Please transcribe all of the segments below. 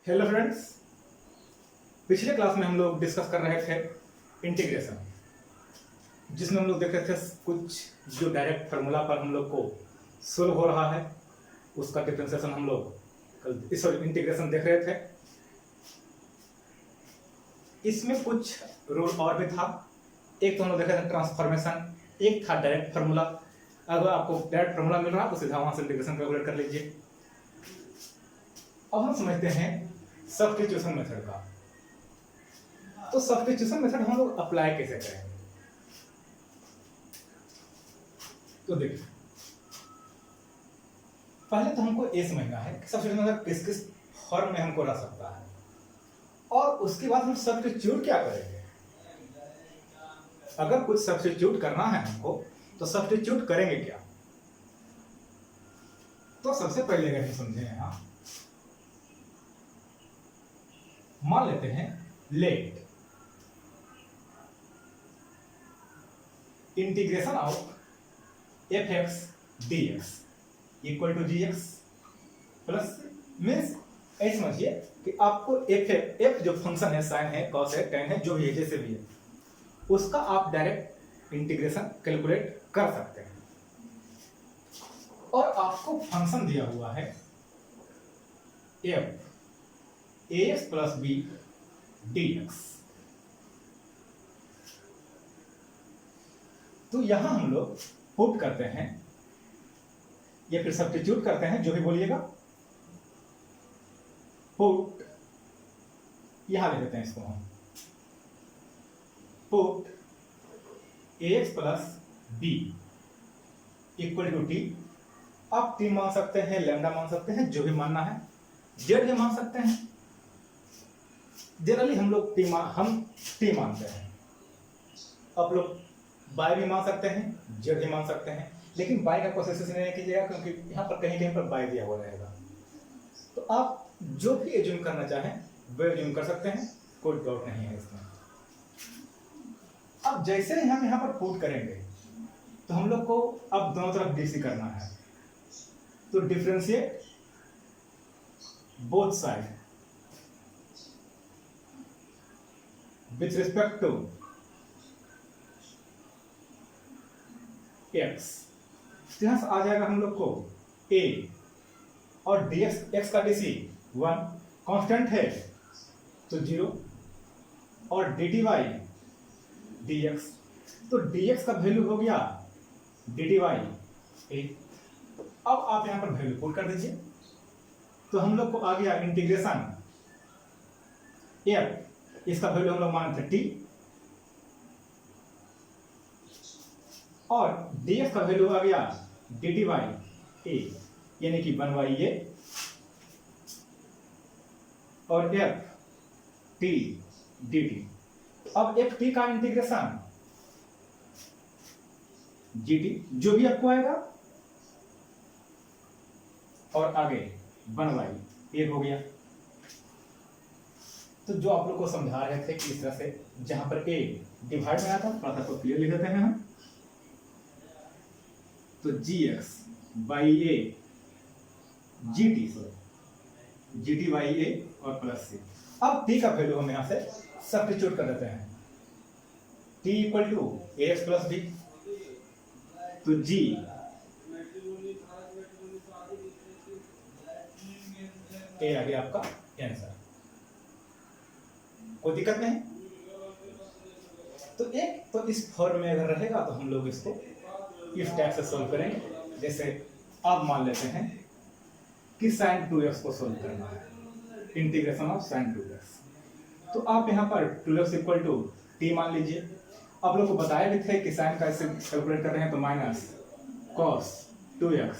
Hello friends. पिछले class में हम लोग डिस्कस कर रहे थे इंटीग्रेशन, जिसमें हम लोग देख रहे थे कुछ जो डायरेक्ट फार्मूला पर हम लोग को सोल्व हो रहा है उसका डिफरेंशिएशन हम लोग इंटीग्रेशन देख रहे थे। इसमें कुछ रूल और भी था। एक तो हम लोग देख रहे थे ट्रांसफॉर्मेशन, एक था डायरेक्ट फार्मूला। अगर आपको डायरेक्ट फार्मूला मिल रहा है तो सीधा वहां से इंटीग्रेशन कैलकुलेट कर लीजिए। अब हम समझते हैं सब्स्टिट्यूशन मेथड का। तो सब्स्टिट्यूशन मेथड हम लोग अप्लाई कैसे करेंगे? तो देखिए, पहले तो हमको ये समझना है कि सब्स्टिट्यूशन मेथड किस किस फॉर्म में हमको रह सकता है, और उसके बाद हम सब्स्टिट्यूट क्या करेंगे। अगर कुछ सब्स्टिट्यूट करना है हमको तो सब्स्टिट्यूट करेंगे क्या? तो सबसे पहले अगर हम समझे यहां, मान लेते हैं let integration of F x D x equal to G X plus, means ऐसे समझिए कि आपको एफ जो फंक्शन है, साइन है, कॉस है, टेन है, जो भी है, जैसे भी है, उसका आप डायरेक्ट इंटीग्रेशन कैलकुलेट कर सकते हैं। और आपको फंक्शन दिया हुआ है F A X plus B D X. तो यहां हम लोग पुट करते हैं या फिर सब्स्टिट्यूट करते हैं, जो भी बोलिएगा। पुट यहां ले देते हैं इसको हम, put A X plus B equal to T. आप टी मान सकते हैं, लैम्डा मान सकते हैं, जो भी मानना है, जेड भी मान सकते हैं। जनरली हम लोग टी मानते हैं। आप लोग बाय भी मान सकते हैं, जेड भी मान सकते हैं, लेकिन बाय का कोशिश नहीं कीजिएगा क्योंकि यहाँ पर कहीं कहीं पर बाय दिया हुआ रहेगा। तो आप जो भी एज्यूम करना चाहें वो एज्यूम कर सकते हैं, कोई डाउट नहीं है इसमें। अब जैसे ही हम यहाँ पर पुट करेंगे तो हम लोग को अब दोनों तरफ डीसी करना है। तो differentiate both side with respect to X. यहां से आ जाएगा हम लोग को a और dx, x का डीसी 1 कांस्टेंट है तो 0, और dt y dx, तो dx का वैल्यू हो गया dt y a। अब आप यहां पर वैल्यू पुट कर दीजिए तो हम लोग को आ गया इंटीग्रेशन f, इसका वैल्यू हम लोग मानते हैं t, और dx का वैल्यू आ गया dt y a, यानी कि 1/a, और f t dt। अब f t का इंटीग्रेशन gt, जो भी आपको आएगा, और आगे 1/a हो गया। तो जो आप लोग को समझा रहे थे कि इस तरह से जहां पर a डिवाइड में आता, थोड़ा सा तो क्लियर लिख देते हैं हम। तो gx by a gt by a और प्लस c। अब t का वैल्यू हम यहां से सब्स्टिट्यूट कर देते हैं। t equal to ax plus b, तो g a आ गया आपका आंसर। कोई दिक्कत नहीं। तो एक तो इस फॉर्म में अगर रहेगा तो हम लोग इसको इस टाइप से सोल्व करेंगे। जैसे अब मान लेते हैं कि sin 2x को सोल्व करना है, इंटीग्रेशन ऑफ sin 2x। तो आप यहाँ पर 2x इक्वल टू टी मान लीजिए। आप लोग को बताया भी थे कि sin का ऐसे कैलकुलेट कर रहे हैं तो माइनस cos 2x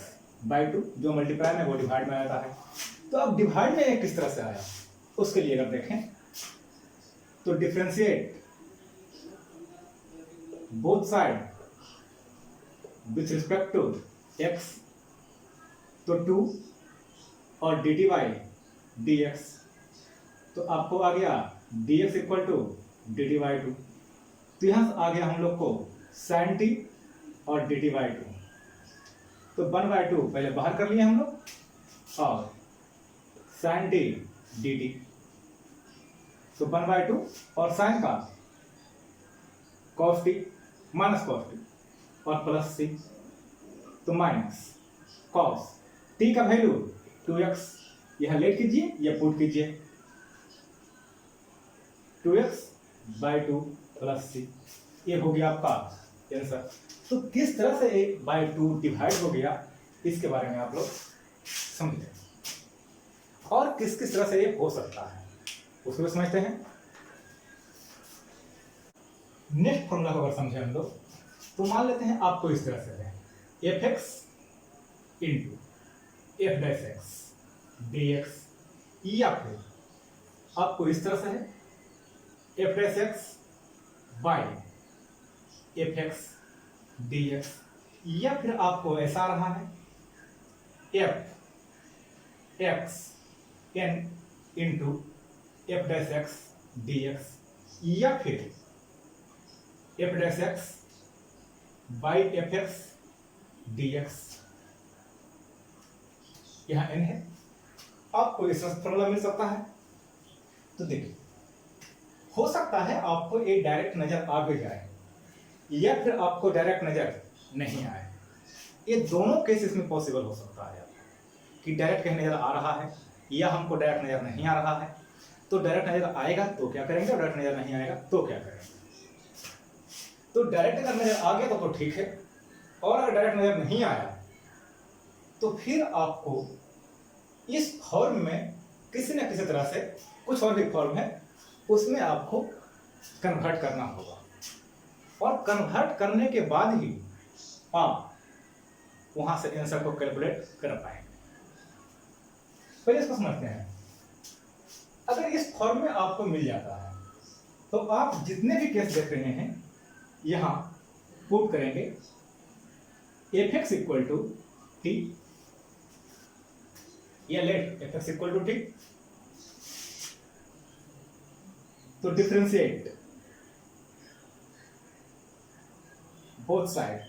बाई 2, जो मल्टीप्लाई में वो डिवाइड में आता है। तो अब डिवाइड में किस तरह से आया उसके लिए अगर देखें तो differentiate both side with respect to x, तो 2 और dt y dx, तो आपको आ गया dx equal to dt by 2। तो यहां से आ गया हम लोग को sin t और dt by 2, तो 1/2 पहले बाहर कर लिए हम लोग, और sin t डी टी, तो 1/2 और साइन का cos t minus cos t और प्लस c, तो माइनस cos t का वैल्यू 2x, यह लेट कीजिए या पुट कीजिए, 2x/2 प्लस c, ये हो गया आपका आंसर। तो किस तरह से a बाई 2 डिवाइड हो गया इसके बारे में आप लोग समझे, और किस किस तरह से ये हो सकता है उसको समझते हैं। नेक्स्ट फॉर्मूला को अगर समझे हम लोग तो मान लेते हैं आपको इस तरह से है fx into f dash x D x, या फिर आपको इस तरह से है f dash x by F x D x, या फिर आपको ऐसा रहा है f x n into f dash x D x, या फिर f dash x by F x D x, यहां n है। आपको इस फॉर्मूला मिल सकता है। तो देखिए, हो सकता है आपको एक डायरेक्ट नजर आ भी जाए या फिर आपको डायरेक्ट नजर नहीं आए, ये दोनों केस इसमें पॉसिबल हो सकता है कि डायरेक्ट कहीं नजर आ रहा है या हमको डायरेक्ट नजर नहीं आ रहा है। तो डायरेक्ट नजर आएगा तो क्या करेंगे, और डायरेक्ट नजर नहीं आएगा तो क्या करेंगे। तो डायरेक्ट अगर नजर आ गया तो ठीक है, और अगर डायरेक्ट नजर नहीं आया तो फिर आपको इस फॉर्म में किसी न किसी तरह से, कुछ और भी फॉर्म है उसमें आपको कन्वर्ट करना होगा, और कन्वर्ट करने के बाद ही आप वहां से आंसर को कैलकुलेट कर पाएंगे। पहले इसको समझते हैं। अगर इस फॉर्म में आपको मिल जाता है तो आप जितने भी केस देख रहे हैं यहां पुट करेंगे F X equal to T, या let F X equal to T, तो differentiate both side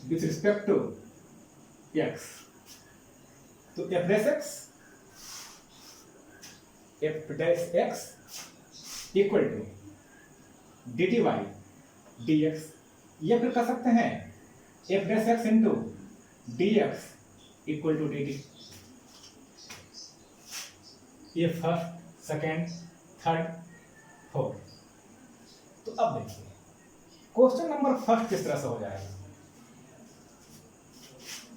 with respect to X, तो F dash X equal to D T Y D x, या फिर कर सकते हैं F dash x into D x equal to D T. ये first, second, third, fourth. तो अब देखिए क्वेश्चन नंबर फर्स्ट किस तरह से हो जाएगा।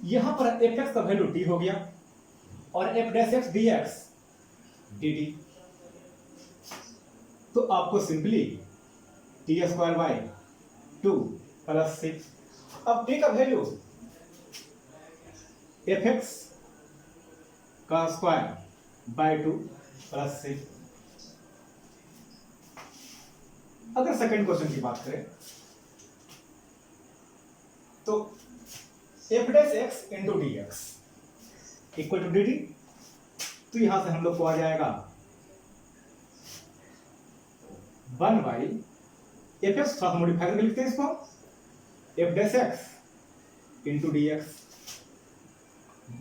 यहां पर एफ एक्स का वैल्यू टी हो गया और F dash x D x d T, तो आपको simply t square by 2 plus 6, अब टी का वैल्यू एफ एक्स का स्क्वायर बाई 2 प्लस 6। अगर सेकंड क्वेश्चन की बात करें तो F dash x into D x equal to D T, तो यहां से हम लोग को आ जाएगा 1 बाई एफ एक्स, थोड़ा मॉडिफाई करके लिखते हैं इसको, F dash x into D x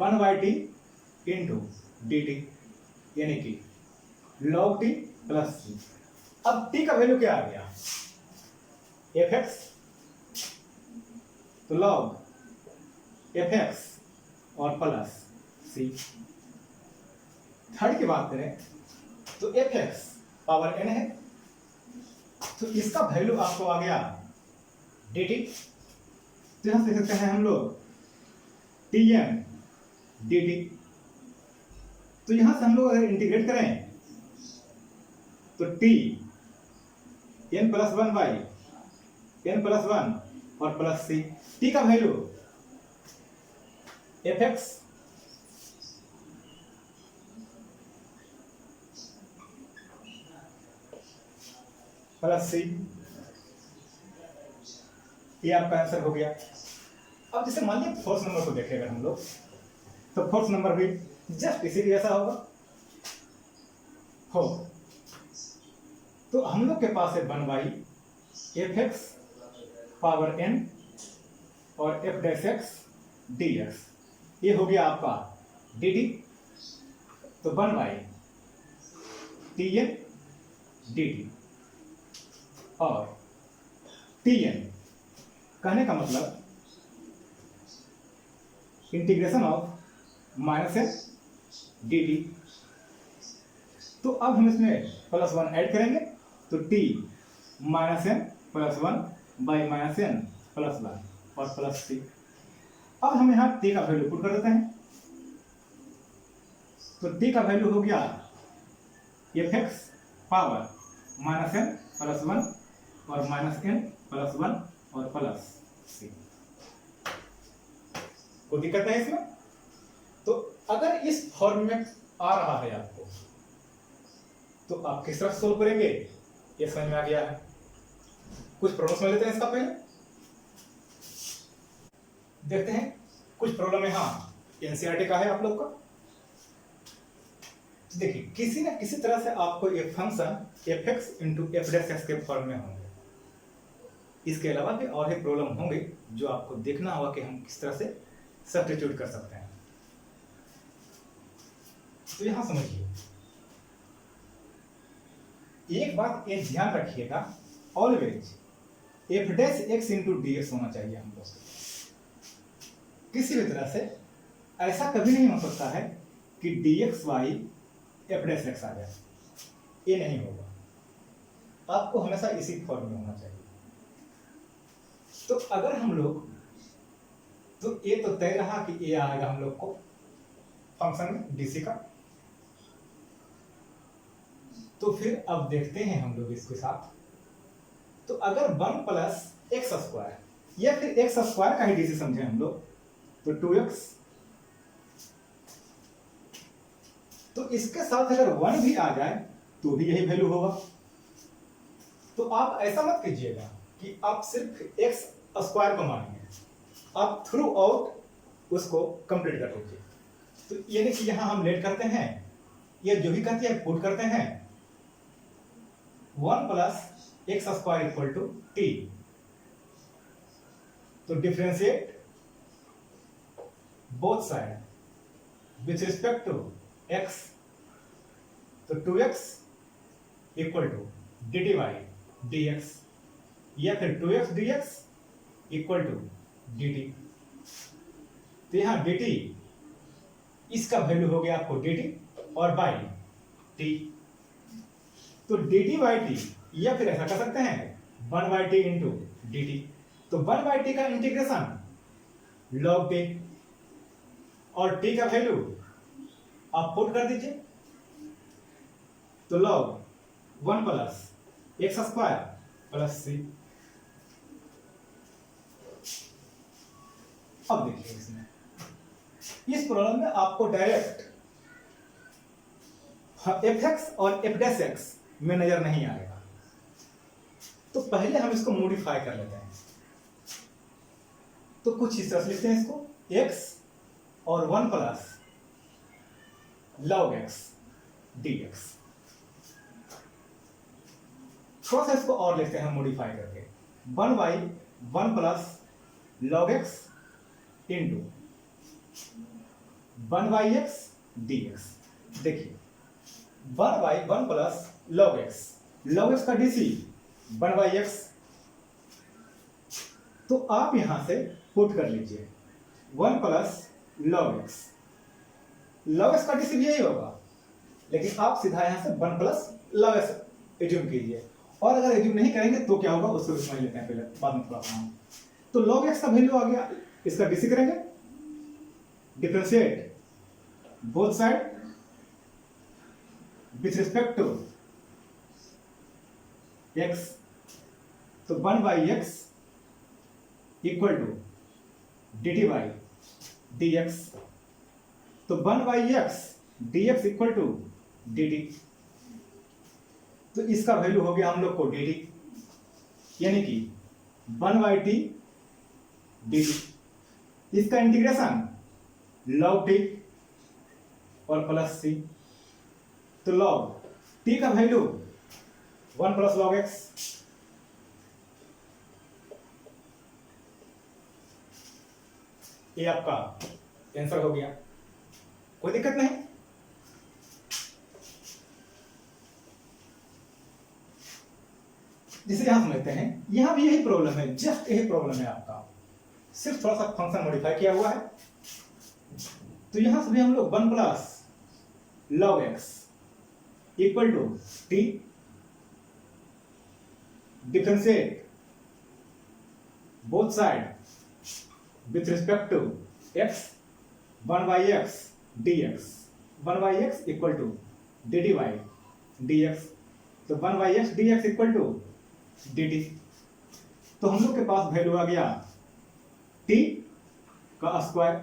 1 by T into D T, यानी कि लॉग टी प्लस सी। अब टी का वैल्यू क्या आ गया, एफ एक्स, तो लॉग एफ एक्स और प्लस सी। थर्ड की बात करें तो एफ एक्स पावर एन है, तो इसका वैल्यू आपको आ गया डी टी, तो यहां से लिख सकते हैं हम लोग टी एन डी टी। तो यहां से हम लोग अगर इंटीग्रेट करें तो t n plus 1 by n plus 1 और प्लस सी। टी का value f x plus c, ये आपका आंसर हो गया। अब जैसे मान लीजिए फोर्थ नंबर को देखें अगर हम लोग, तो फोर्थ नंबर भी जस्ट इसी जैसा होगा हो, तो हम लोग के पास है 1 by F X power N और F dash x D X, ये हो गया आपका डी टी, तो 1/Tn dt और Tn कहने का मतलब इंटीग्रेशन ऑफ -n dt। तो अब हम इसमें +1 ऐड करेंगे तो t -n +1 n +1 और +c। अब हम यहाँ t का वैल्यू पुट कर देते हैं तो t का वैल्यू हो गया fx पावर -n +1 और -n +1 और +c। कोई दिक्कत है इसमें? तो अगर इस फॉर्म में आ रहा है आपको तो आप किस तरह सोल्व करेंगे ये समझ में आ गया है। कुछ प्रॉब्लम समझ लेते हैं इसका पहले देखते हैं। कुछ प्रॉब्लम यहाँ एनसीईआरटी का है आप लोग का। देखिए किसी न किसी तरह से आपको ये function fx into f dash x के फॉर्म में होंगे। इसके अलावा भी और भी प्रॉब्लम होंगे जो आपको देखना होगा कि हम किस तरह से सब्स्टिट्यूट कर सकते हैं। तो यहां समझिए एक बात ये ध्यान रखिएगा, always F dash x into D x होना चाहिए हम लोग। किसी भी तरह से ऐसा कभी नहीं हो सकता है कि D X Y F dash X आ जाए, ये नहीं होगा। आपको हमेशा इसी फॉर्म में होना चाहिए। तो अगर हम लोग तो ये तो तय रहा कि ये आएगा हम लोग को फंक्शन में डीसी का। तो फिर अब देखते हैं हम लोग इसके साथ। तो अगर 1 + x² या फिर x² का ही डीसी समझे हम लोग तो 2x। तो इसके साथ अगर 1 भी आ जाए तो भी यही वैल्यू होगा। तो आप ऐसा मत कीजिएगा कि आप सिर्फ x² को मानिए, आप थ्रू आउट उसको कंप्लीट कर लीजिए। तो यानी कि यहां हम लेट करते हैं, ये जो भी कहती है पुट करते हैं 1 + x² = t। तो differentiate both side with respect to x। तो 2x = dy dx या फिर 2x dx = dt। तो यहां dt इसका वैल्यू हो गया आपको dt और बाई t। तो dt बाई t या फिर ऐसा कर सकते हैं 1/t इंटू dt। तो 1/t का इंटीग्रेशन log t और t का वैल्यू आप पुट कर दीजिए तो log 1 + x² + c। अब देखिए इसमें इस प्रॉब्लम में आपको डायरेक्ट fx और f डैश x में नजर नहीं आएगा। तो पहले हम इसको मॉडिफाई कर लेते हैं। तो कुछ इस तरह से लिखते हैं इसको x और 1 + log x dx। थोड़ा सा इसको और लिखते हैं मॉडिफाई करके 1/1 + log x into 1/x dx। देखिए 1/1 + log x का डीसी 1/x। तो आप यहां से पुट कर लीजिए 1 + log x। log x का डीसी भी यही होगा, लेकिन आप सीधा यहां से 1 + log x एज्यूम कीजिए। और अगर एज्यूम नहीं करेंगे तो क्या होगा उसको समझ लेते हैं पहले, बाद में थोड़ा सा। तो log x का वैल्यू आ गया, इसका डीसी करेंगे differentiate both side with respect to x। तो 1/x = dt बाई dx। तो 1/x dx = dt। तो इसका वैल्यू हो गया हम लोग को dt, यानी कि 1/t dt। इसका इंटीग्रेशन log t और प्लस c। तो log t का वैल्यू 1 + log x। ये आपका आंसर हो गया, कोई दिक्कत नहीं। जिसे यहां समझते हैं, यहां भी यही प्रॉब्लम है, जस्ट यही प्रॉब्लम है आपका, सिर्फ थोड़ा सा फंक्शन मॉडिफाई किया हुआ है। तो यहां से भी हम लोग 1 plus log x equal to t differentiate both side with respect to x 1 by x dx 1 by x equal to dy dx, तो 1 by x dx equal to dt। तो हम लोग के पास वैल्यू आ गया t का स्क्वायर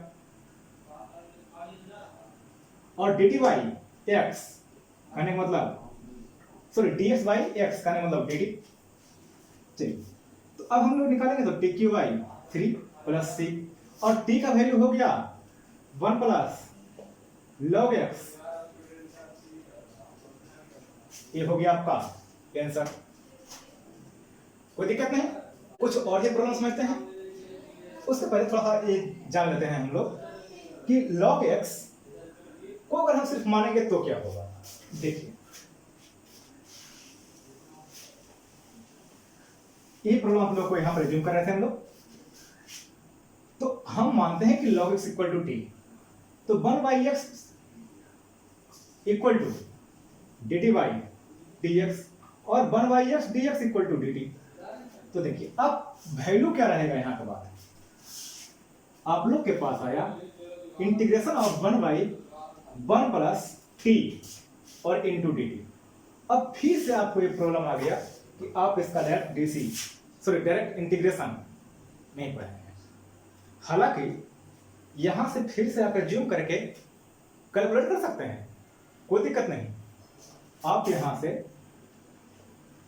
और dt by x कहने का मतलब, सॉरी dx by x कहने का मतलब dt। चलिए, तो अब हम लोग निकालेंगे तो t Q by 3 plus c, और t का वैल्यू हो गया 1 प्लस log x, ये हो गया आपका आंसर। कोई दिक्कत नहीं, कुछ और ही प्रॉब्लम समझते हैं। उससे पहले थोड़ा सा ये जान लेते हैं हम लोग कि log x को अगर हम सिर्फ मानेंगे तो क्या होगा। देखिए, ये प्रॉब्लम हम लोग को यहां पर रिज्यूम कर रहे थे हम लोग। तो हम मानते हैं कि log x equal to T, तो 1 by x equal to dt by dx और 1 by x dx equal to dt। तो देखिए, अब वैल्यू क्या रहेगा यहां के बाद, आप लोग के पास आया integration of 1 by 1 plus T और इंटू डी टी। अब फिर से आपको ये प्रॉब्लम आ गया कि आप इसका direct DC, sorry direct integration नहीं पढ़ेंगे। हालांकि यहां से फिर से आप एज्यूम करके कैलकुलेट कर सकते हैं, कोई दिक्कत नहीं। आप यहां से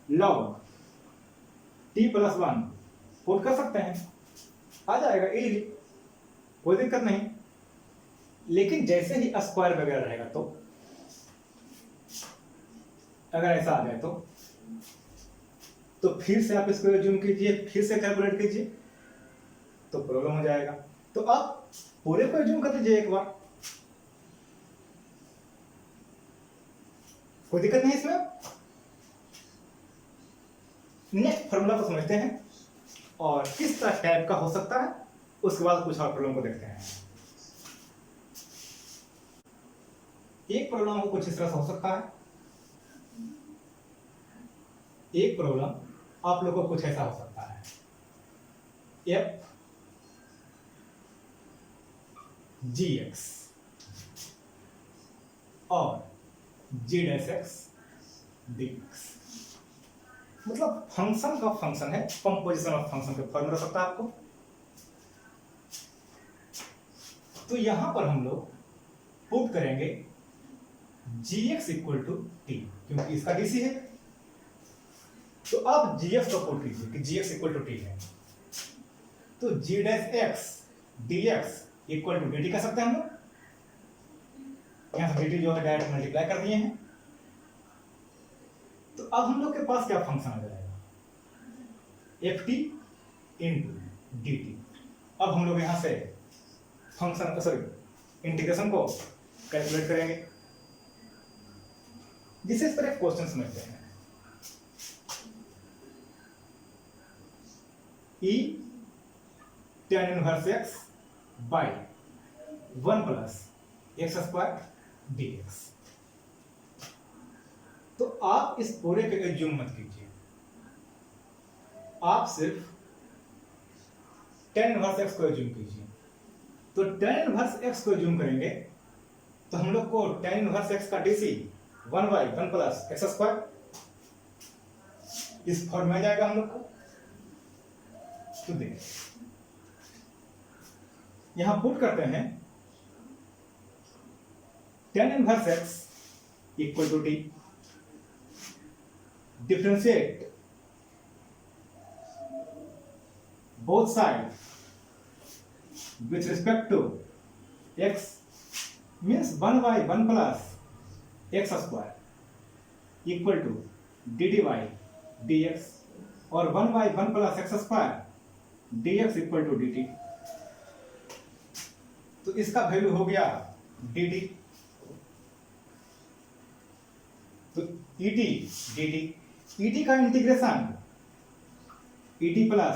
लॉग टी प्लस 1 पुट कर सकते हैं, आ जाएगा इजीली, कोई दिक्कत नहीं। लेकिन जैसे ही स्क्वायर वगैरह रहेगा, तो अगर ऐसा आ जाए तो फिर से आप इसको एज्यूम कीजिए, फिर से कैलकुलेट कीजिए, तो प्रॉब्लम हो जाएगा। तो आप पूरे को एज्यूम कर लीजिए एक बार, कोई दिक्कत नहीं इसमें। नेक्स्ट फॉर्मूला को समझते हैं और किस तरह टाइप का हो सकता है, उसके बाद कुछ और प्रॉब्लम को देखते हैं। एक प्रॉब्लम को कुछ इस तरह से हो सकता है, एक प्रॉब्लम आप लोग को कुछ ऐसा हो सकता है, f gx और g डैश x dx, मतलब फंक्शन का फंक्शन है, कंपोजिशन ऑफ फंक्शन का फॉर्मूला सकता है आपको। तो यहां पर हम लोग पुट करेंगे gx इक्वल टू टी, क्योंकि इसका डीसी है। तो आप gx को पुट कीजिए कि gx इक्वल टू टी है, तो g dash x dx equal to dt कर सकते हैं हम लोग। यहां से dt जो है डायरेक्ट मल्टीप्लाई कर दिए हैं। तो अब हम लोग के पास क्या फंक्शन आ जाएगा, ft इंटू dt। अब हम लोग यहां से फंक्शन, सॉरी इंटीग्रेशन को कैलकुलेट करेंगे, जिसे इस पर एक क्वेश्चन समझते हैं। e tan inverse x by 1 plus x square dx। तो आप इस पूरे के एज्यूम मत कीजिए, आप सिर्फ tan इनवर्स x को एज्यूम कीजिए। तो tan इनवर्स x को एज्यूम करेंगे तो हम लोग को tan इनवर्स x का DC 1 by 1 plus x square इस फॉर्म में आ जाएगा हम लोग को। तो देखिए, यहां पुट करते हैं tan inverse x equal to t, differentiate both side with respect to x means 1 by 1 plus x square equal to d by d x और 1 by 1 plus x square dx equal to dt। तो इसका value हो गया dt, तो et dt, et का integration E T plus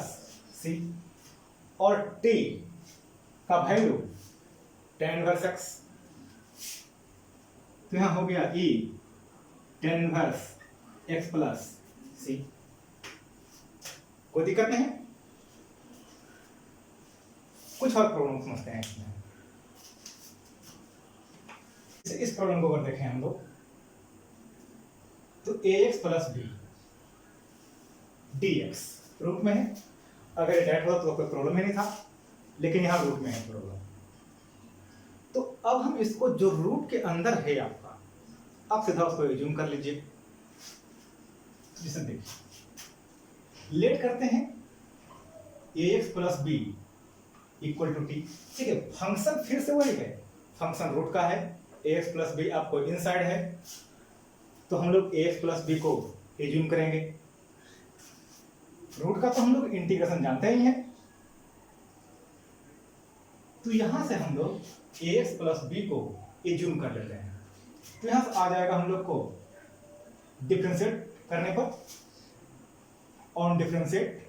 सी, और T का value tan inverse x, तो यहां हो गया ई tan इनवर्स एक्स प्लस सी। कोई दिक्कत नहीं? कुछ और प्रॉब्लम समझते हैं इसमें। इस प्रॉब्लम को अगर देखें हम लोग, तो A X plus B D X root में है। अगर डायरेक्ट होता तो कोई प्रॉब्लम ही नहीं था, लेकिन यहां रूट में है प्रॉब्लम। तो अब हम इसको जो रूट के अंदर है आपका, आप सीधा उसको एज्यूम कर लीजिए। जिसे देखिए, लेट करते हैं A X plus B equal to T. ठीक है, फंक्शन फिर से वही है, फंक्शन रूट का है, ए एक्स प्लस बी आपको इनसाइड है, तो हम लोग ए एक्स प्लस बी को एज्यूम करेंगे। रूट का तो हम लोग इंटीग्रेशन जानते ही हैं, तो यहां से हम लोग ए एक्स प्लस बी को एज्यूम कर लेते हैं। तो यहां से आ जाएगा हम लोग को डिफरेंशिएट करने पर, on differentiate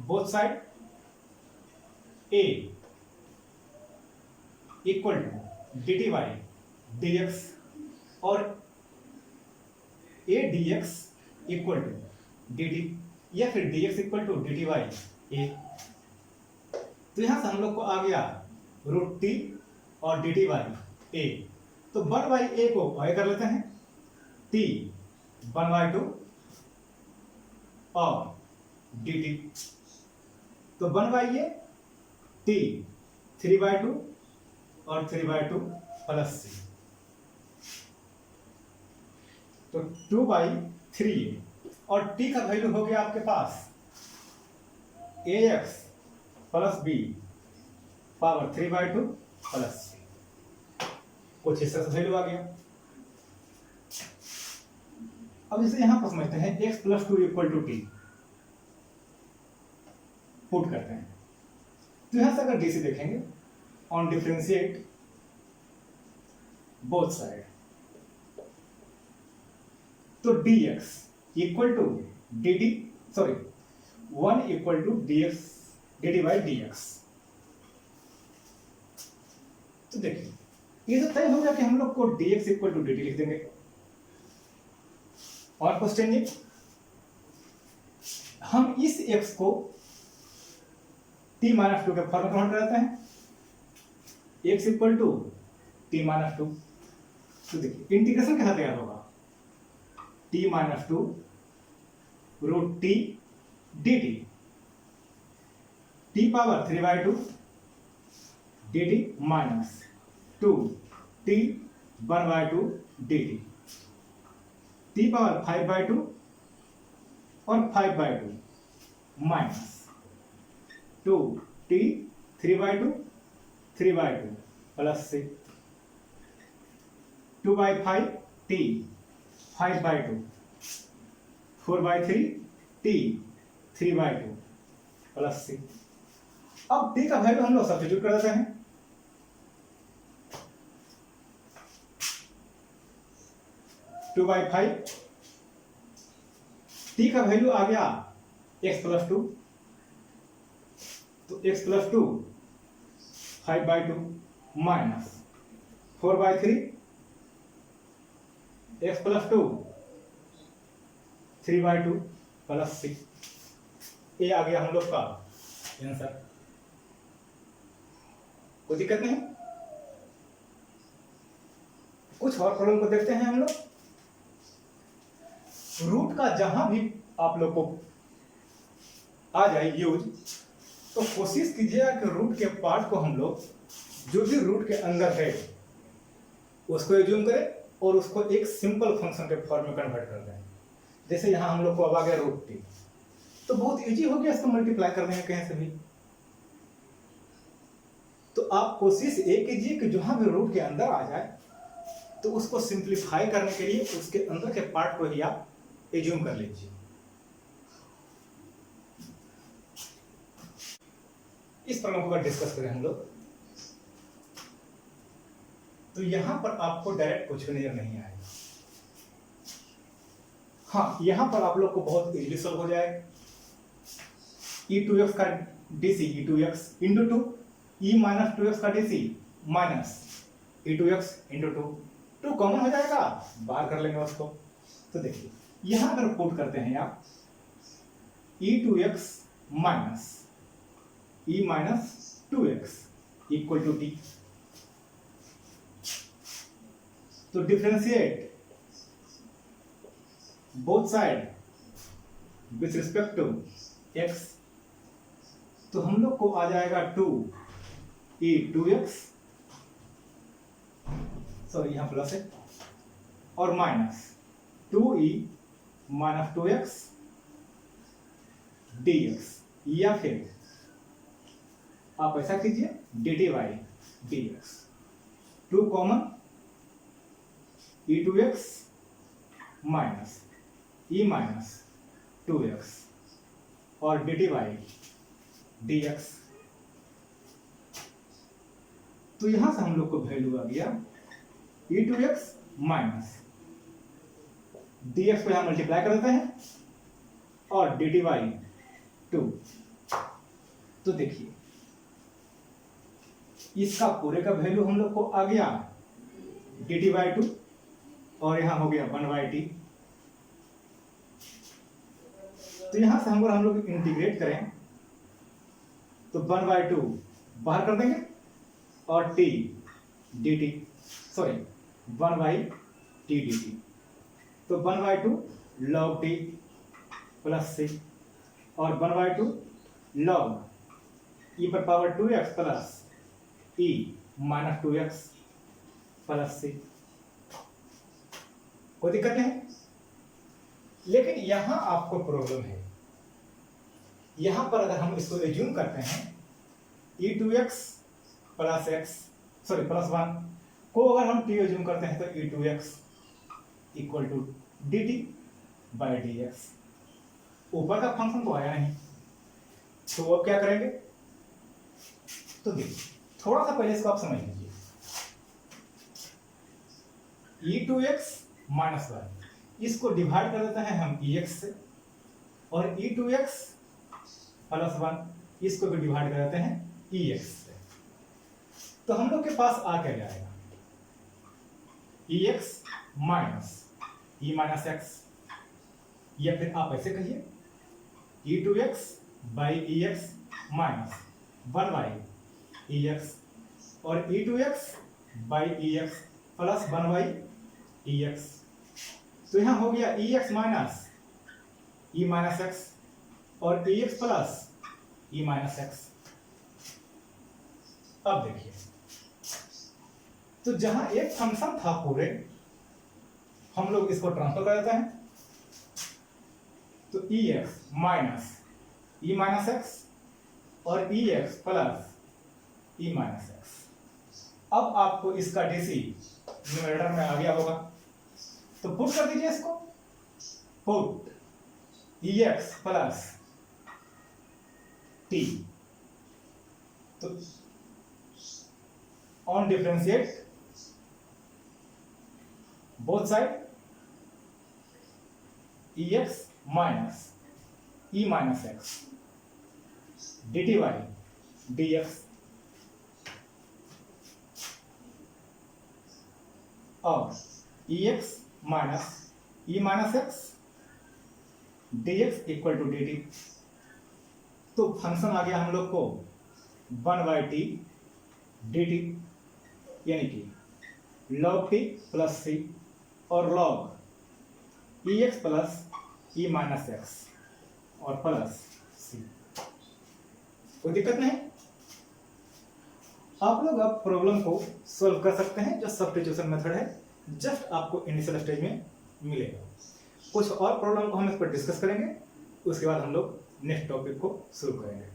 both side A equal to D T Y D x, और A D x equal to D T, या फिर D x equal to D T Y A. तो यहां से हम लोग को आ गया रूट टी और डी टी वाई ए। तो वन बाई ए को वाई कर लेते हैं, टी वन बाई टू और डी टी, तो one by A T three by two और three by two plus C, तो टू बाई थ्री, और टी का वैल्यू हो गया आपके पास A X plus B power three by two plus C. कुछ इस तरह से वैल्यू आ गया। अब इसे यहां पर समझते हैं, x plus two equal to t put करते हैं। तो यहां से अगर डीसी देखेंगे, ऑन डिफरेंशिएट बोथ साइड, तो dx equal to dt, sorry 1 equal to dx dt by dx। तो देखिए, ये तो तय हो गया कि हम लोग को dx इक्वल टू dt लिख देंगे। और क्वेश्चन ये, हम इस x को t माइनस टू के फॉर्म में कन्वर्ट करते हैं, x equal to t minus two. तो देखिए, इंटीग्रेशन कैसा तैयार होगा, t minus two root T D T, T power three by two D T minus two T one by two D T, T power five by two और five by two minus two T three by two plus C, two by five T five by to, four by three T three by two plus C. अब T का value हम लोग substitute कर देते हैं, to by five, T का वैल्यू आ गया एक्स प्लस टू, तो x plus to five by two minus four by three x plus to three by two plus six. ये आ गया हम लोग का आंसर। कोई दिक्कत नहीं? कुछ और प्रॉब्लम को देखते हैं हम लोग। रूट का जहां भी आप लोग को आ जाए यूज, तो कोशिश कीजिएगा कि रूट के पार्ट को हम लोग जो भी रूट के अंदर है उसको एज्यूम करें और उसको एक सिंपल फंक्शन के फॉर्म में कन्वर्ट कर दें। जैसे यहां हम लोग को अब आ गया रूट टी, तो बहुत इजी हो गया इसको मल्टीप्लाई कर देंगे कहीं से भी। तो आप कोशिश ये कीजिए कि जहां भी रूट के अंदर आ जाए तो उसको सिंप्लीफाई करने के लिए उसके अंदर के पार्ट को ही आप एज्यूम कर लीजिए। इस प्रॉब्लम को अगर डिस्कस करें हम लोग, तो यहां पर आपको डायरेक्ट कुछ नजर नहीं आएगा। हाँ, यहां पर आप लोग को बहुत इजीली सॉल्व हो जाएगा। e2x का dc e2x into 2, e minus 2x का dc minus e2x into 2 common हो जाएगा, बाहर कर लेंगे उसको। तो देखिए यहां अगर पुट करते हैं आप e2x minus e minus 2x equal to t, तो differentiate both side with respect to x, तो हम लोग को आ जाएगा 2e2x, सॉरी यहां प्लस है, और minus 2e minus 2x dx, या फिर आप ऐसा कीजिए dt by dx, 2 common e2x minus e minus 2x और dt बाई dx। तो यहां से हम लोग को वैल्यू आ गया e2x माइनस dx को यहां मल्टीप्लाई कर देते हैं और dt बाई 2। तो देखिए इसका पूरे का वैल्यू हम लोग को आ गया dt बाई 2 और यहां हो गया 1 बाई t। तो यहां से हम लोग इंटीग्रेट करें तो 1 बाई 2 बाहर कर देंगे और t dt, sorry 1 by t dt, तो 1 by 2 log t plus c और 1 बाई 2 log e पर power 2x plus e minus 2x plus c। कोई दिक्कत नहीं, लेकिन यहां आपको प्रॉब्लम है। यहां पर अगर हम इसको एज्यूम करते हैं e2x plus x, sorry plus 1 को अगर हम t एज्यूम करते हैं तो e2x equal to dt by dx। ऊपर का फंक्शन तो आया नहीं, तो अब क्या करेंगे? तो देखिए थोड़ा सा पहले इसको आप समझ लीजिए, e2x माइनस 1 इसको डिवाइड कर देते हैं हम ex से, और e2x प्लस 1 इसको भी डिवाइड कर देते हैं ex से। तो हम लोग के पास आ क्या जाएगा ex minus e minus x, या फिर आप ऐसे कहिए e2x by ex minus 1 by ex, और e2x by ex plus 1 by ex। तो यहां हो गया ex minus e minus x और ex plus e minus x। अब देखिए तो जहां एक फंक्शन था पूरे, हम लोग इसको ट्रांसफर कर देते हैं, तो ex minus e minus x और ex plus e minus x। अब आपको इसका डीसी न्यूमरेटर में आ गया होगा, तो पुट कर दीजिए इसको, पुट ex प्लस t, तो on differentiate both side ex minus e minus x dt by dx, और ex minus e minus x dx equal to dt। तो फंक्शन आ गया हम लोग को 1 बाई टी dt, यानी कि log t प्लस c और log ex plus e minus x और प्लस c। कोई दिक्कत नहीं, आप लोग अब प्रॉब्लम को सॉल्व कर सकते हैं जो सब्स्टिट्यूशन मेथड है, जस्ट आपको इनिशियल स्टेज में मिलेगा। कुछ और प्रॉब्लम को हम इस पर डिस्कस करेंगे, उसके बाद हम लोग नेक्स्ट टॉपिक को शुरू करेंगे।